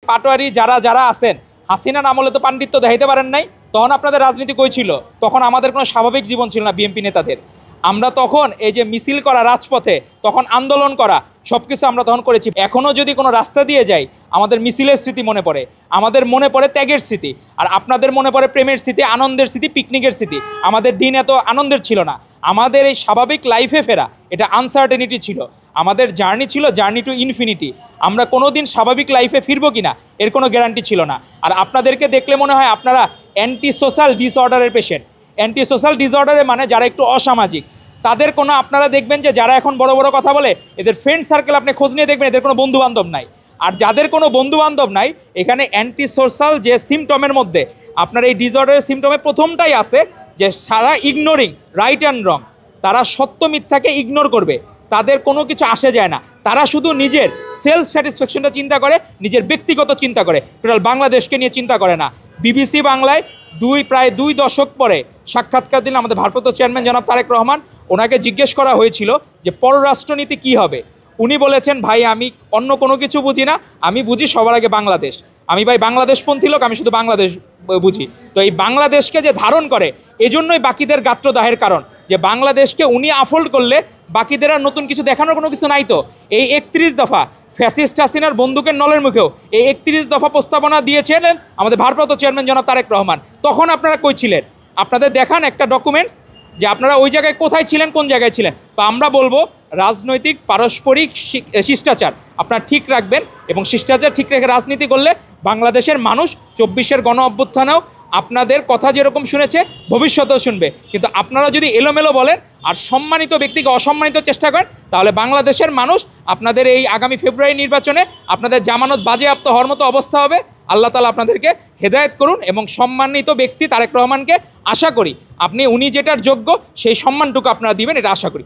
পাটোয়ারি যারা যারা আছেন, হাসিনার আমলে তো পাণ্ডিত্য দেখাইতে পারেন নাই, তখন আপনাদের রাজনীতি কই ছিল? তখন আমাদের কোনো স্বাভাবিক জীবন ছিল না বিএনপি নেতাদের। আমরা তখন এই যে মিছিল করা রাজপথে, তখন আন্দোলন করা, সব কিছু আমরা তখন করেছি। এখনও যদি কোনো রাস্তা দিয়ে যাই, আমাদের মিছিলের স্মৃতি মনে পড়ে, আমাদের মনে পড়ে ত্যাগের স্মৃতি, আর আপনাদের মনে পড়ে প্রেমের স্মৃতি, আনন্দের স্মৃতি, পিকনিকের স্মৃতি। আমাদের দিন এত আনন্দের ছিল না। আমাদের এই স্বাভাবিক লাইফে ফেরা, এটা আনসার্টেনিটি ছিল। আমাদের জার্নি ছিল জার্নি টু ইনফিনিটি। আমরা কোনো দিন স্বাভাবিক লাইফে ফিরবো কিনা এর কোনো গ্যারান্টি ছিল না। আর আপনাদেরকে দেখলে মনে হয় আপনারা অ্যান্টি সোশ্যাল ডিসঅর্ডারের পেশেন্ট। অ্যান্টি সোশ্যাল ডিসঅর্ডারে মানে যারা একটু অসামাজিক, তাদের কোনো, আপনারা দেখবেন যে যারা এখন বড় বড় কথা বলে, এদের ফ্রেন্ড সার্কেল আপনি খোঁজ নিয়ে দেখবেন এদের কোনো বন্ধুবান্ধব নাই। আর যাদের কোনো বন্ধুবান্ধব নাই, এখানে অ্যান্টি সোশ্যাল যে সিমটমের মধ্যে আপনার এই ডিসঅর্ডারের সিমটমে প্রথমটাই আছে যে সারা ইগনোরিং রাইট অ্যান্ড রং। তারা সত্য মিথ্যাকে ইগনোর করবে, তাদের কোনো কিছু আসে যায় না। তারা শুধু নিজের সেলফ স্যাটিসফ্যাকশনটা চিন্তা করে, নিজের ব্যক্তিগত চিন্তা করে, টোটাল বাংলাদেশকে নিয়ে চিন্তা করে না। বিবিসি বাংলায় প্রায় 2 দশক পরে সাক্ষাৎকার দিলেন আমাদের ভারপ্রাপ্ত চেয়ারম্যান জনাব তারেক রহমান। ওনাকে জিজ্ঞেস করা হয়েছিল যে পররাষ্ট্রনীতি কী হবে। উনি বলেছেন, ভাই আমি অন্য কোনো কিছু বুঝি না, আমি বুঝি সবার আগে বাংলাদেশ। আমি ভাই বাংলাদেশপন্থী লোক, আমি শুধু বাংলাদেশ বুঝি। তো এই বাংলাদেশকে যে ধারণ করে, এজন্যই বাকিদের গাত্রদাহের কারণ, যে বাংলাদেশকে উনি আফোল্ড করলে বাকিদের আর নতুন কিছু দেখানোর কোনো কিছু নাই। তো এই 31 দফা ফ্যাসিস্ট হাসিনার বন্দুকের নলের মুখেও এই 31 দফা প্রস্তাবনা দিয়েছিলেন আমাদের ভারপ্রাপ্ত চেয়ারম্যান জনাব তারেক রহমান। তখন আপনারা কই ছিলেন? আপনাদের দেখান একটা ডকুমেন্টস যে আপনারা ওই জায়গায় কোথায় ছিলেন, কোন জায়গায় ছিলেন। তো আমরা বলবো রাজনৈতিক পারস্পরিক শিষ্টাচার আপনারা ঠিক রাখবেন, এবং শিষ্টাচার ঠিক রেখে রাজনীতি করলে বাংলাদেশের মানুষ 24-এর গণ অভ্যুত্থানেও আপনাদের কথা যেরকম শুনেছে, ভবিষ্যতেও শুনবে। কিন্তু আপনারা যদি এলোমেলো বলেন আর সম্মানিত ব্যক্তিকে অসম্মানিত চেষ্টা করেন, তাহলে বাংলাদেশের মানুষ আপনাদের এই আগামী ফেব্রুয়ারি নির্বাচনে আপনাদের জামানত বাজেয়াপ্ত হওয়ার মতো অবস্থা হবে। আল্লাহ তাআলা আপনাদেরকে হেদায়েত করুন, এবং সম্মানিত ব্যক্তি তারেক রহমানকে আশা করি উনি যেটার যোগ্য সেই সম্মানটুকু আপনারা দিবেন, এটা আশা করি।